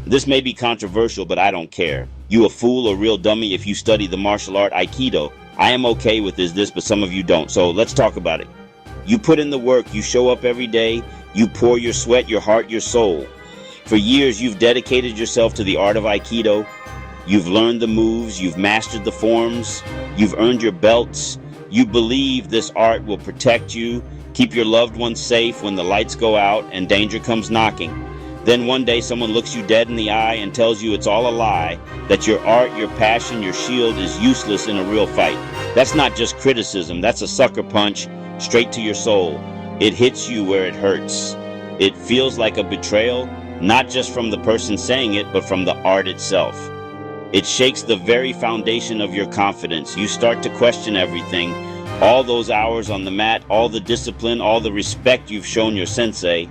This may be controversial, but I don't care. You a fool or real dummy if you study the martial art Aikido. I am okay with this, but some of you don't. So let's talk about it. You put in the work, you show up every day, you pour your sweat, your heart, your soul. For years, you've dedicated yourself to the art of Aikido. You've learned the moves, you've mastered the forms, you've earned your belts. You believe this art will protect you, keep your loved ones safe when the lights go out and danger comes knocking. Then one day someone looks you dead in the eye and tells you it's all a lie, that your art, your passion, your shield is useless in a real fight. That's not just criticism, that's a sucker punch straight to your soul. It hits you where it hurts. It feels like a betrayal, not just from the person saying it, but from the art itself. It shakes the very foundation of your confidence. You start to question everything. All those hours on the mat, all the discipline, all the respect you've shown your sensei.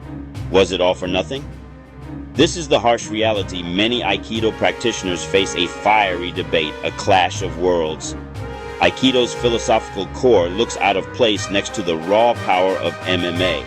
Was it all for nothing? This is the harsh reality. Many Aikido practitioners face a fiery debate, a clash of worlds. Aikido's philosophical core looks out of place next to the raw power of MMA,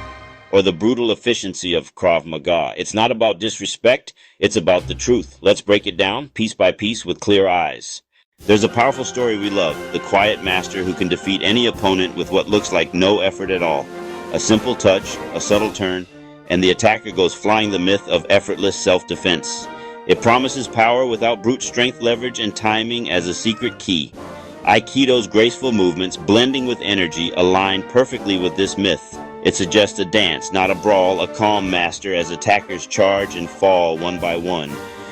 or the brutal efficiency of Krav Maga. It's not about disrespect, it's about the truth. Let's break it down, piece by piece, with clear eyes. There's a powerful story we love, the quiet master who can defeat any opponent with what looks like no effort at all. A simple touch, a subtle turn, and the attacker goes flying. The myth of effortless self-defense. It promises power without brute strength, leverage, and timing as a secret key. Aikido's graceful movements, blending with energy, align perfectly with this myth. It suggests a dance, not a brawl, a calm master as attackers charge and fall one by one.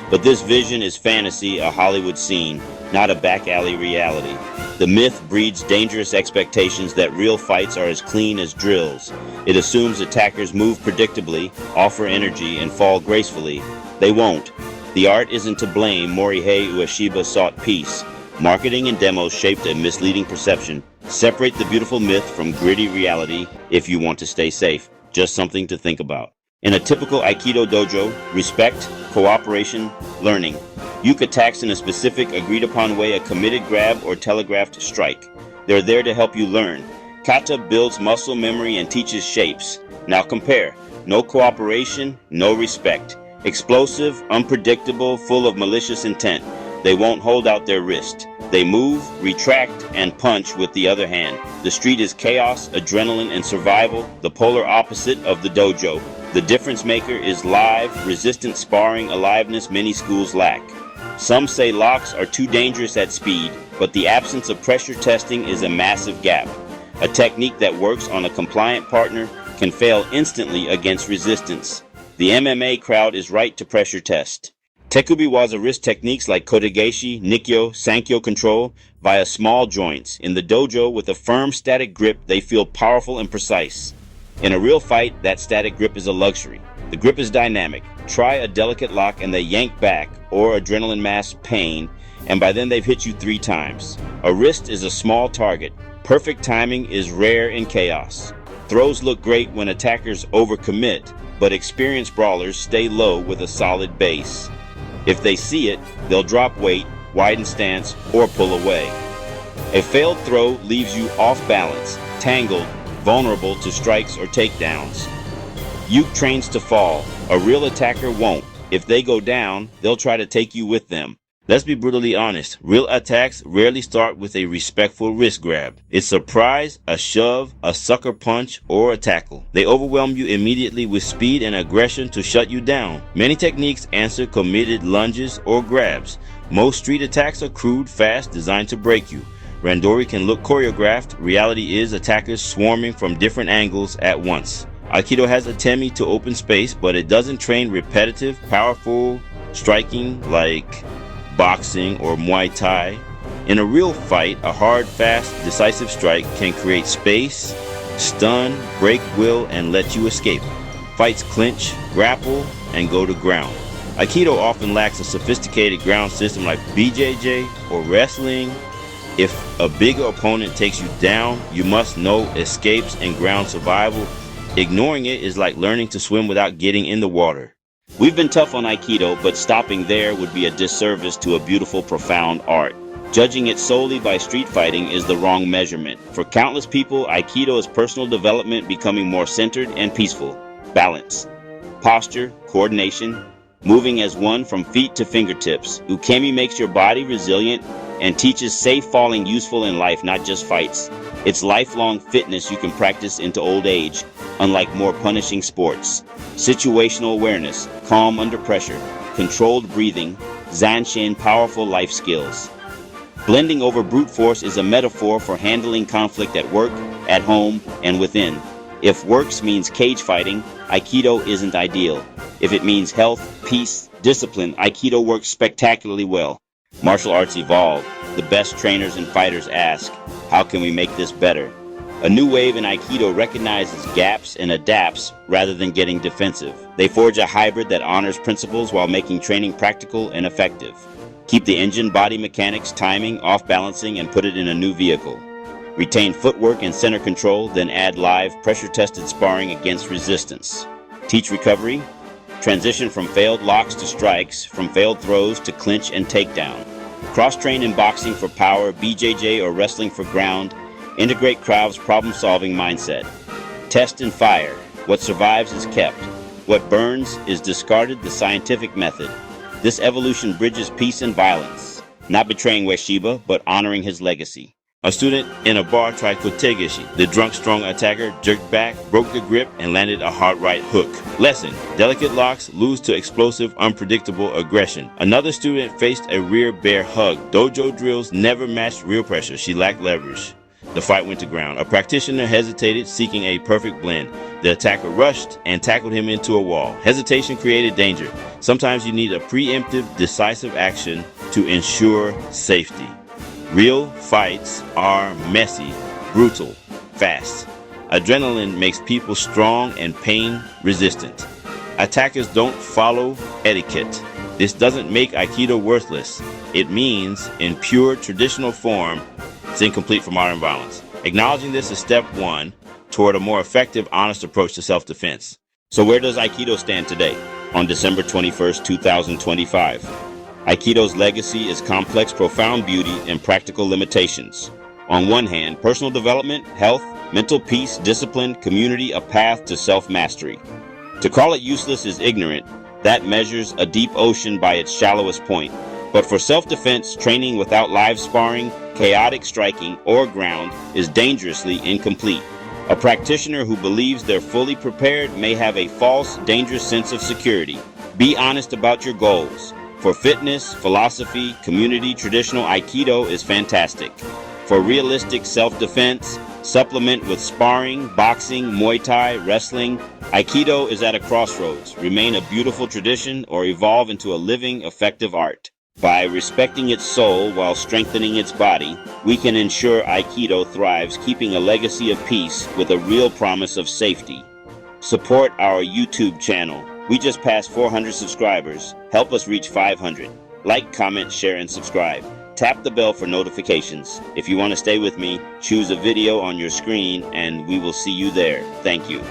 But this vision is fantasy, a Hollywood scene, not a back alley reality. The myth breeds dangerous expectations that real fights are as clean as drills. It assumes attackers move predictably, offer energy, and fall gracefully. They won't. The art isn't to blame. Morihei Ueshiba sought peace. Marketing and demos shaped a misleading perception. Separate the beautiful myth from gritty reality if you want to stay safe. Just something to think about. In a typical Aikido dojo, respect, cooperation, learning. Uke attacks in a specific, agreed-upon way, a committed grab or telegraphed strike. They're there to help you learn. Kata builds muscle memory and teaches shapes. Now compare. No cooperation, no respect. Explosive, unpredictable, full of malicious intent. They won't hold out their wrist. They move, retract, and punch with the other hand. The street is chaos, adrenaline, and survival, the polar opposite of the dojo. The difference maker is live, resistant sparring, aliveness many schools lack. Some say locks are too dangerous at speed, but the absence of pressure testing is a massive gap. A technique that works on a compliant partner can fail instantly against resistance. The MMA crowd is right to pressure test. Tekubiwaza wrist techniques like Kotegaeshi, Nikkyo, Sankyo control via small joints. In the dojo, with a firm static grip, they feel powerful and precise. In a real fight, that static grip is a luxury. The grip is dynamic. Try a delicate lock and they yank back, or adrenaline mass pain, and by then they've hit you 3 times. A wrist is a small target. Perfect timing is rare in chaos. Throws look great when attackers overcommit, but experienced brawlers stay low with a solid base. If they see it, they'll drop weight, widen stance, or pull away. A failed throw leaves you off balance, tangled, vulnerable to strikes or takedowns. Uke trains to fall. A real attacker won't. If they go down, they'll try to take you with them. Let's be brutally honest. Real attacks rarely start with a respectful wrist grab. It's surprise, a shove, a sucker punch, or a tackle. They overwhelm you immediately with speed and aggression to shut you down. Many techniques answer committed lunges or grabs. Most street attacks are crude, fast, designed to break you. Randori can look choreographed. Reality is attackers swarming from different angles at once. Aikido has a temi to open space, but it doesn't train repetitive, powerful striking like boxing or Muay Thai. In a real fight, a hard, fast, decisive strike can create space, stun, break will, and let you escape. Fights clinch, grapple, and go to ground. Aikido often lacks a sophisticated ground system like BJJ or wrestling. If a bigger opponent takes you down, you must know escapes and ground survival. Ignoring it is like learning to swim without getting in the water. We've been tough on Aikido, but stopping there would be a disservice to a beautiful, profound art. Judging it solely by street fighting is the wrong measurement. For countless people, Aikido is personal development, becoming more centered and peaceful. Balance, posture, coordination, moving as one from feet to fingertips. Ukemi makes your body resilient and teaches safe falling useful in life, not just fights. It's lifelong fitness you can practice into old age, unlike more punishing sports. Situational awareness, calm under pressure, controlled breathing, Zanshin powerful life skills. Blending over brute force is a metaphor for handling conflict at work, at home, and within. If works means cage fighting, Aikido isn't ideal. If it means health, peace, discipline, Aikido works spectacularly well. Martial arts evolve. The best trainers and fighters ask, how can we make this better? A new wave in Aikido recognizes gaps and adapts rather than getting defensive. They forge a hybrid that honors principles while making training practical and effective. Keep the engine, body mechanics, timing, off-balancing, and put it in a new vehicle. Retain footwork and center control, then add live, pressure-tested sparring against resistance. Teach recovery. Transition from failed locks to strikes, from failed throws to clinch and takedown. Cross-train in boxing for power, BJJ or wrestling for ground. Integrate Krav's problem-solving mindset. Test and fire. What survives is kept. What burns is discarded, the scientific method. This evolution bridges peace and violence, not betraying Ueshiba, but honoring his legacy. A student in a bar tried kotegeshi. The drunk, strong attacker jerked back, broke the grip, and landed a hard right hook. Lesson: delicate locks lose to explosive, unpredictable aggression. Another student faced a rear bear hug. Dojo drills never matched real pressure. She lacked leverage. The fight went to ground. A practitioner hesitated, seeking a perfect blend. The attacker rushed and tackled him into a wall. Hesitation created danger. Sometimes you need a preemptive, decisive action to ensure safety. Real fights are messy, brutal, fast. Adrenaline makes people strong and pain resistant. Attackers don't follow etiquette. This doesn't make Aikido worthless. It means, in pure traditional form, it's incomplete for modern violence. Acknowledging this is step one toward a more effective, honest approach to self-defense. So where does Aikido stand today? On December 21st, 2025. Aikido's legacy is complex, profound beauty, and practical limitations. On one hand, personal development, health, mental peace, discipline, community, a path to self-mastery. To call it useless is ignorant. That measures a deep ocean by its shallowest point. But for self-defense, training without live sparring, chaotic striking, or ground is dangerously incomplete. A practitioner who believes they're fully prepared may have a false, dangerous sense of security. Be honest about your goals. For fitness, philosophy, community, traditional Aikido is fantastic. For realistic self-defense, supplement with sparring, boxing, Muay Thai, wrestling. Aikido is at a crossroads. Remain a beautiful tradition or evolve into a living, effective art. By respecting its soul while strengthening its body, we can ensure Aikido thrives, keeping a legacy of peace with a real promise of safety. Support our YouTube channel. We just passed 400 subscribers. Help us reach 500. Like, comment, share, and subscribe. Tap the bell for notifications. If you want to stay with me, choose a video on your screen and we will see you there. Thank you.